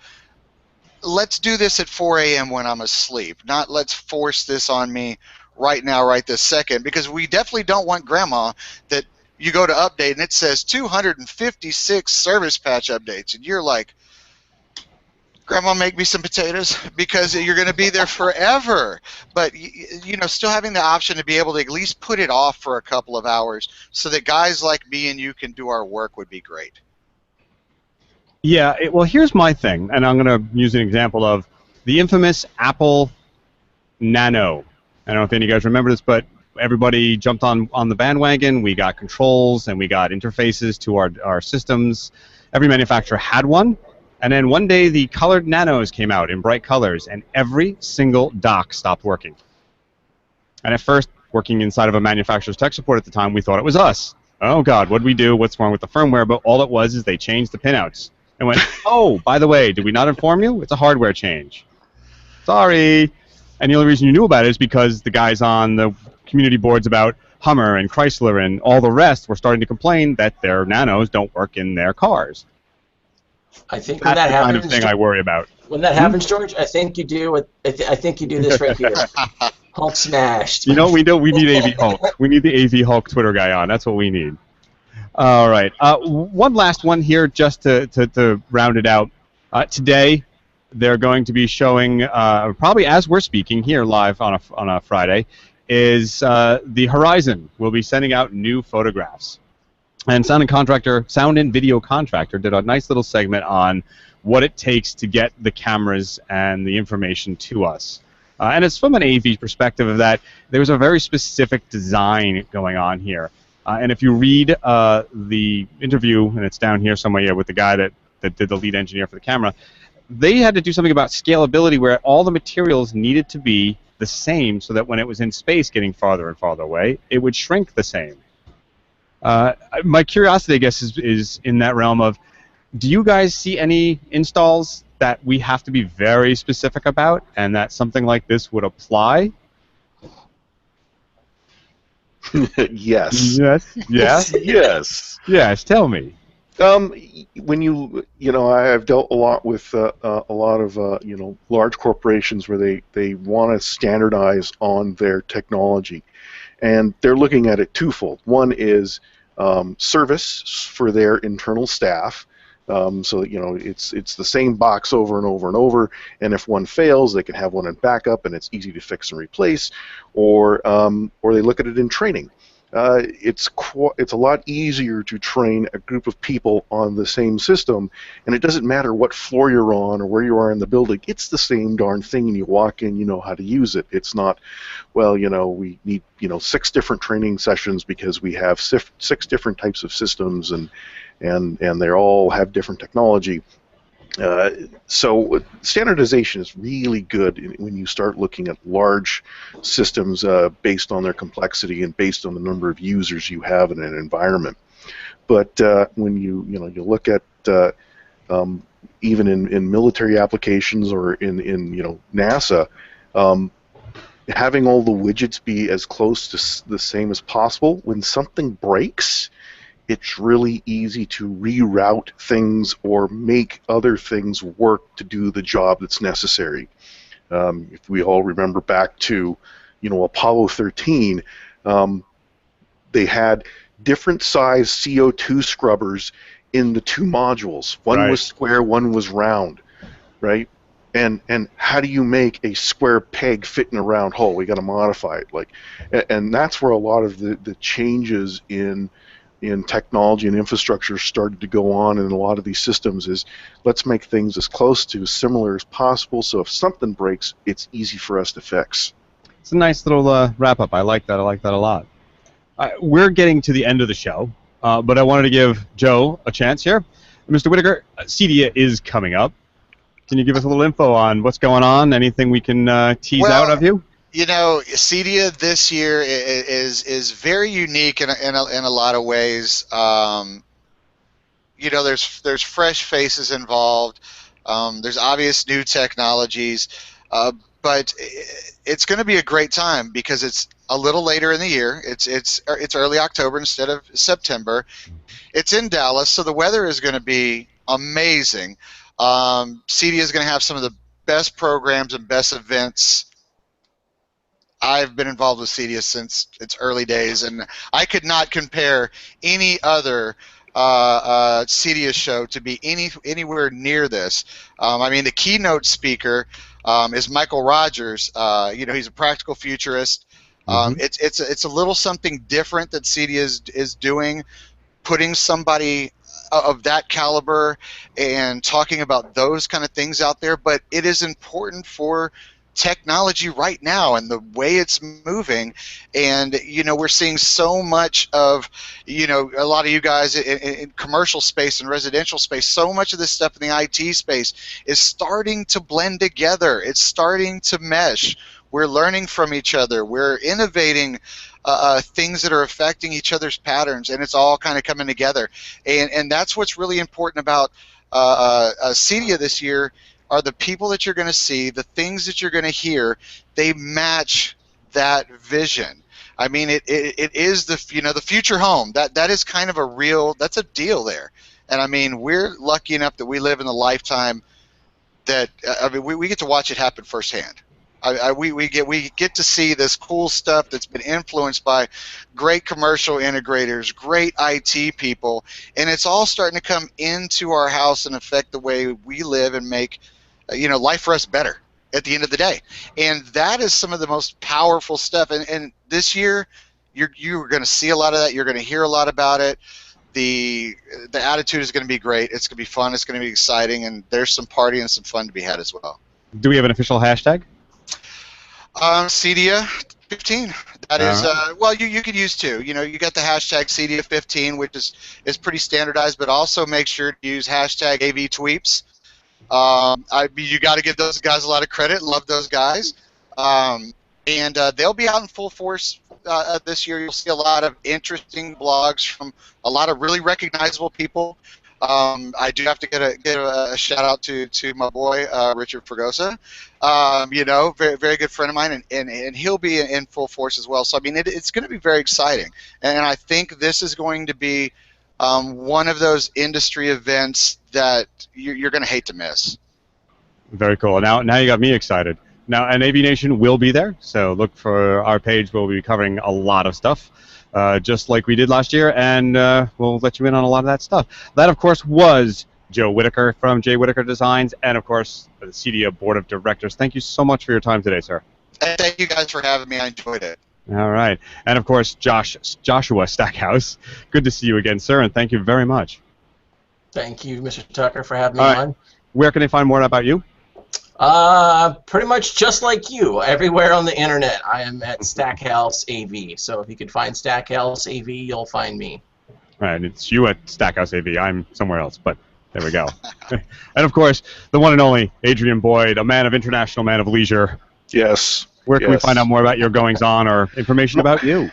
let's do this at 4 a.m. when I'm asleep, not let's force this on me right now, right this second, because we definitely don't want grandma that you go to update and it says 256 service patch updates, and you're like, Grandma, make me some potatoes, because you're going to be there forever. But, you know, still having the option to be able to at least put it off for a couple of hours so that guys like me and you can do our work would be great. Yeah, well, here's my thing, and I'm going to use an example of the infamous Apple Nano. I don't know if any of you guys remember this, but everybody jumped on the bandwagon. We got controls and we got interfaces to our systems. Every manufacturer had one. And then one day the colored Nanos came out in bright colors, and every single dock stopped working. And at first, working inside of a manufacturer's tech support at the time, we thought it was us. Oh God, what did we do? What's wrong with the firmware? But all it was is they changed the pinouts. And went, oh, by the way, did we not inform you? It's a hardware change. Sorry. And the only reason you knew about it is because the guys on the community boards about Hummer and Chrysler and all the rest were starting to complain that their Nanos don't work in their cars. I think That's when that the happens, kind of thing I worry about. When that happens, George, I think you do it. I think you do this right here. Hulk smashed. You know, we need AV Hulk. We need the AV Hulk Twitter guy on. That's what we need. All right. One last one here, just to round it out. Today, they're going to be showing, probably as we're speaking here live on a Friday, is the Horizon will be sending out new photographs. And Sound and Video Contractor did a nice little segment on what it takes to get the cameras and the information to us. And it's from an AV perspective of that there was a very specific design going on here. And if you read the interview, and it's down here somewhere with the guy that did the lead engineer for the camera, they had to do something about scalability where all the materials needed to be the same so that when it was in space getting farther and farther away, it would shrink the same. My curiosity, I guess, is in that realm of, do you guys see any installs that we have to be very specific about, and that something like this would apply? Yes. Yes. Yes. Yes. Yes. Tell me. When I've dealt a lot with a lot of large corporations where they want to standardize on their technology, and they're looking at it twofold. One is service for their internal staff, so it's the same box over and over and over, and if one fails, they can have one in backup, and it's easy to fix and replace, or they look at it in training. It's a lot easier to train a group of people on the same system, and it doesn't matter what floor you're on or where you are in the building. It's the same darn thing, and you walk in, you know how to use it. It's not, well, we need 6 different training sessions because we have 6 different types of systems, and they all have different technology. So standardization is really good when you start looking at large systems based on their complexity and based on the number of users you have in an environment. But when you look at even in military applications or in NASA, having all the widgets be as close to the same as possible, when something breaks, it's really easy to reroute things or make other things work to do the job that's necessary. If we all remember back to, Apollo 13, they had different size CO2 scrubbers in the 2 modules. One was square, one was round, right? And how do you make a square peg fit in a round hole? We got to modify it, and that's where a lot of the changes in technology and infrastructure started to go on in a lot of these systems. Is let's make things as close to similar as possible, so if something breaks, it's easy for us to fix. It's a nice little wrap up. I like that. I like that a lot. We're getting to the end of the show, but I wanted to give Joe a chance here. Mr. Whitaker, CEDIA is coming up. Can you give us a little info on what's going on? Anything we can tease out of you? CEDIA this year is very unique in a lot of ways. There's fresh faces involved. There's obvious new technologies, but it's going to be a great time because it's a little later in the year. It's early October instead of September. It's in Dallas, so the weather is going to be amazing. CEDIA is going to have some of the best programs and best events. I've been involved with CEDIA since its early days, and I could not compare any other CEDIA show to be anywhere near this. I mean, the keynote speaker is Michael Rogers. He's a practical futurist. It's a little something different that CEDIA is doing, putting somebody of that caliber and talking about those kind of things out there. But it is important for technology right now and the way it's moving, and we're seeing so much of a lot of you guys in commercial space and residential space, so much of this stuff in the IT space is starting to blend together. It's starting to mesh. We're learning from each other. We're innovating things that are affecting each other's patterns, and it's all kind of coming together, and that's what's really important about CEDIA this year. Are the people that you're going to see, the things that you're going to hear, they match that vision. I mean, it is the future home. That is kind of that's a deal there. And I mean, we're lucky enough that we live in a lifetime that we get to watch it happen firsthand. We get to see this cool stuff that's been influenced by great commercial integrators, great IT people, and it's all starting to come into our house and affect the way we live and make life for us better at the end of the day. And that is some of the most powerful stuff. And this year, you're going to see a lot of that. You're going to hear a lot about it. The attitude is going to be great. It's going to be fun. It's going to be exciting. And there's some party and some fun to be had as well. Do we have an official hashtag? CEDIA 15. That is, right. Well, you could use 2. You got the hashtag CEDIA 15, which is pretty standardized, but also make sure to use hashtag AVTweeps. You got to give those guys a lot of credit. Love those guys, and they'll be out in full force this year. You'll see a lot of interesting blogs from a lot of really recognizable people. I do have to give a shout out to my boy Richard Fregosa. Very very good friend of mine, and he'll be in full force as well. So I mean, it's going to be very exciting, and I think this is going to be one of those industry events that you're going to hate to miss. Very cool. Now you got me excited. Now, and AV Nation will be there, so look for our page. We'll be covering a lot of stuff, just like we did last year, and we'll let you in on a lot of that stuff. That, of course, was Joe Whitaker from J. Whitaker Designs, and, of course, the CEDIA Board of Directors. Thank you so much for your time today, sir. And thank you guys for having me. I enjoyed it. All right. And, of course, Joshua Stackhouse. Good to see you again, sir, and thank you very much. Thank you, Mr. Tucker, for having me on. Where can they find more about you? Pretty much just like you, everywhere on the internet. I am at Stackhouse AV. So if you could find Stackhouse AV, you'll find me. All right, it's you at Stackhouse AV. I'm somewhere else, but there we go. And of course, the one and only Adrian Boyd, a man of international, man of leisure. Yes. Where can we find out more about your goings on or information about you?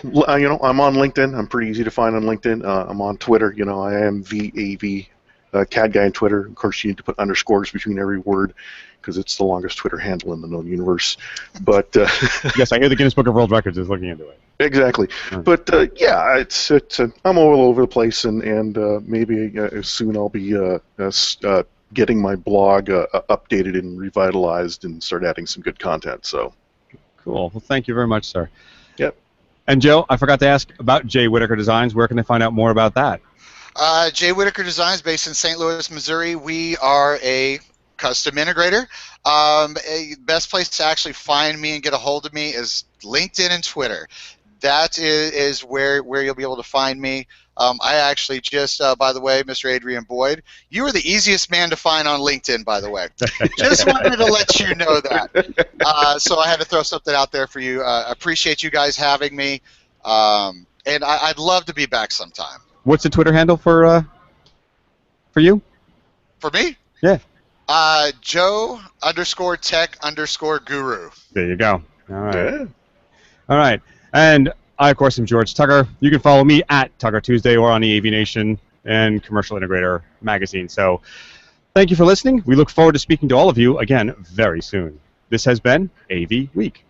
I'm on LinkedIn. I'm pretty easy to find on LinkedIn. I'm on Twitter. I am VAV. CAD guy on Twitter. Of course, you need to put underscores between every word because it's the longest Twitter handle in the known universe. But yes, I hear the Guinness Book of World Records is looking into it. Exactly. But yeah, it's I'm all over the place, and maybe soon I'll be getting my blog updated and revitalized and start adding some good content. So cool. Well, thank you very much, sir. Yep. And Joe, I forgot to ask about J. Whitaker Designs. Where can they find out more about that? J. Whitaker Designs, based in St. Louis, Missouri. We are a custom integrator. Best place to actually find me and get a hold of me is LinkedIn and Twitter. That is where you'll be able to find me. I actually just, by the way, Mr. Adrian Boyd, you are the easiest man to find on LinkedIn, by the way. Just wanted to let you know that. So I had to throw something out there for you. Appreciate you guys having me, and I'd love to be back sometime. What's the Twitter handle for you? For me? Yeah. Joe_tech_guru. There you go. All right. yeah. All right. And I, of course, am George Tucker. You can follow me at Tucker Tuesday or on the AV Nation and Commercial Integrator magazine. So thank you for listening. We look forward to speaking to all of you again very soon. This has been AV Week.